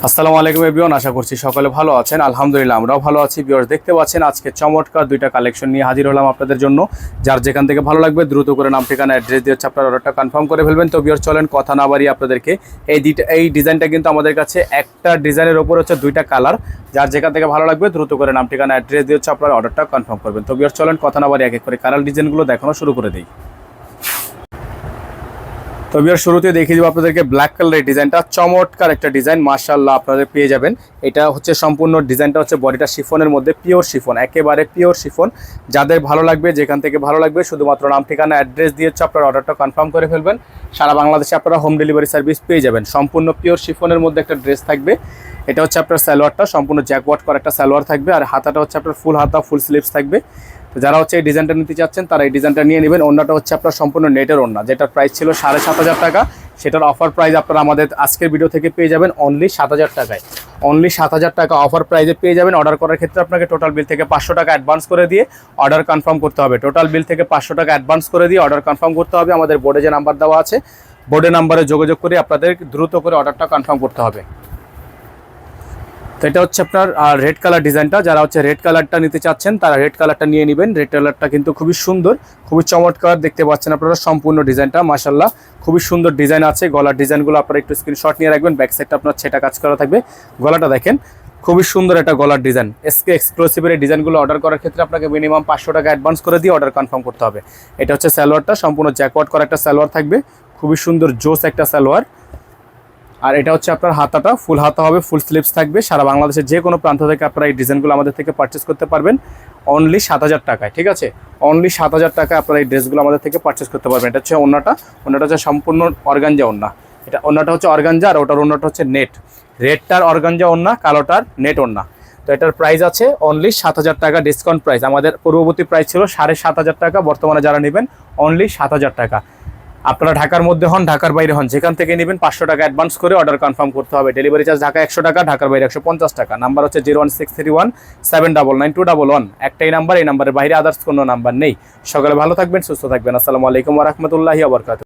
আসসালামু আলাইকুম এভরিওয়ান, আশা করছি সকলে ভালো আছেন। আলহামদুলিল্লাহ আমরাও ভালো আছি। ভিউয়ার্স, দেখতে পাচ্ছেন আজকে চমৎকার দুইটা কালেকশন নিয়ে হাজির হলাম আপনাদের জন্য। যার যেখান থেকে ভালো লাগবে দ্রুত করে নাম ঠিকানা অ্যাড্রেস দিয়ে হচ্ছে আপনার অর্ডারটা কনফার্ম করে ফেলবেন। তো ভিউয়ার্স চলেন কথা না বাড়িয়ে আপনাদেরকে এই ডিজাইনটা কিন্তু আমাদের কাছে একটা ডিজাইনের ওপর হচ্ছে দুইটা কালার। যার যেখান থেকে ভালো লাগবে দ্রুত করে নাম ঠিকানা অ্যাড্রেস দিয়ে হচ্ছে আপনার অর্ডারটা কনফার্ম করবেন। তো ভিউয়ার্স চলেন কথা না বাড়িয়ে এক এক করে কালার ডিজাইনগুলো দেখানো শুরু করে দিই। তো ভিউয়ার শুরুতে দেখিয়ে দেবো আপনাদেরকে ব্ল্যাক কালারের ডিজাইনটা, চমৎকার একটা ডিজাইন মাশাআল্লাহ আপনাদের পেয়ে যাবেন। এটা হচ্ছে সম্পূর্ণ ডিজাইনটা হচ্ছে বডিটা শিফনের মধ্যে, পিওর শিফন, একেবারে পিওর শিফন। যাদের ভালো লাগবে, যেখান থেকে ভালো লাগবে শুধুমাত্র নাম ঠিকানা অ্যাড্রেস দিয়ে হচ্ছে আপনার অর্ডারটা কনফার্ম করে ফেলবেন। সারা বাংলাদেশে আপনারা হোম ডেলিভারি সার্ভিস পেয়ে যাবেন। সম্পূর্ণ পিওর শিফনের মধ্যে একটা ড্রেস থাকবে। এটা হচ্ছে আপনার সালোয়ারটা, সম্পূর্ণ জ্যাকওয়াট করা একটা সালোয়ার থাকবে, আর হাতাটা হচ্ছে আপনার ফুল হাতা, ফুল স্লিভস থাকবে। তো যারা হচ্ছে এই ডিজাইনটা নিতে চাচ্ছেন তারা এই ডিজাইনটা নিয়ে নেবেন। ওড়নাটা হচ্ছে আপনার সম্পূর্ণ নেটের ওড়না, যেটার প্রাইস ছিল 7,500 টাকা, সেটার অফার প্রাইস আপনারা আমাদের আজকের ভিডিও থেকে পেয়ে যাবেন অনলি 7,000 টাকায়। অনলি 7,000 টাকা অফার প্রাইসে পেয়ে যাবেন। অর্ডার করার ক্ষেত্রে আপনাকে টোটাল বিল থেকে 500 টাকা অ্যাডভান্স করে দিয়ে অর্ডার কনফার্ম করতে হবে। টোটাল বিল থেকে 500 টাকা অ্যাডভান্স করে দিয়ে অর্ডার কনফার্ম করতে হবে। আমাদের বোর্ডে যে নাম্বার দেওয়া আছে, বোর্ডের নাম্বারে যোগাযোগ করে আপনাদের দ্রুত করে অর্ডারটা কনফার্ম করতে হবে। তো এটা হচ্ছে আপনার রেড কালার ডিজাইনটা। যারা হচ্ছে রেড কালারটা নিতে চাচ্ছেন তারা রেড কালারটা নিয়ে নেবেন। রেড কালারটা কিন্তু খুবই সুন্দর, খুবই চমৎকার দেখতে পাচ্ছেন আপনারা। সম্পূর্ণ ডিজাইনটা মাশাআল্লাহ খুবই সুন্দর ডিজাইন আছে। গলার ডিজাইনগুলো আপনারা একটু স্ক্রিনশট নিয়ে রাখবেন। ব্যাক সাইডটা আপনার ছেটা কাজ করা থাকবে। গলাটা দেখেন, খুবই সুন্দর একটা গলার ডিজাইন। এসকে এক্সক্লুসিভের এই ডিজাইনগুলো অর্ডার করার ক্ষেত্রে আপনাকে মিনিমাম 500 টাকা অ্যাডভান্স করে দিয়ে অর্ডার কনফার্ম করতে হবে। এটা হচ্ছে সালোয়ারটা, সম্পূর্ণ জ্যাকওয়াট করা একটা সালোয়ার থাকবে, খুবই সুন্দর জোস একটা সালোয়ার। আর এটা হচ্ছে আপনার হাতাটা ফুল হাতা হবে, ফুল স্লিভস থাকবে। সারা বাংলাদেশের যে কোনো প্রান্ত থেকে আপনারা এই ডিজাইনগুলো আমাদের থেকে পারচেস করতে পারবেন অনলি 7,000 টাকায়। ঠিক আছে, অনলি 7,000 টাকায় আপনারা এই ড্রেসগুলো আমাদের থেকে পারচেস করতে পারবেন। এটা হচ্ছে ওড়নাটা হচ্ছে সম্পূর্ণ অর্গানজা ওড়না। এটা ওড়নাটা হচ্ছে অর্গানজা, আর ওটার ওড়নাটা হচ্ছে নেট। রেডটার অর্গানজা ওড়না, কালোটার নেট ওড়না। তো এটার প্রাইস আছে অনলি 7,000 টাকা, ডিসকাউন্ট প্রাইস। আমাদের পূর্ববর্তী প্রাইস ছিল 7,500 টাকা, বর্তমানে যারা নেবেন অনলি 7,000 টাকা। আপনারা ঢাকার মধ্যে হন, ঢাকার বাইরে হন, যেখান থেকে নেবেন 500 টাকা অ্যাডভান্স করে অর্ডার কনফার্ম করতে হবে। ডেলিভারি চার্জ ঢাকা 100 টাকা, ঢাকার বাইরে 150 টাকা। নাম্বার হচ্ছে 01631799211। একটাই নাম্বার, এই নাম্বারের বাইরে আদার্স কোনো নাম্বার নেই। সকালে ভালো থাকবেন, সুস্থ থাকবেন। আসসালামু আলাইকুম ওয়া রাহমাতুল্লাহি ওয়া বারাকাতুহু।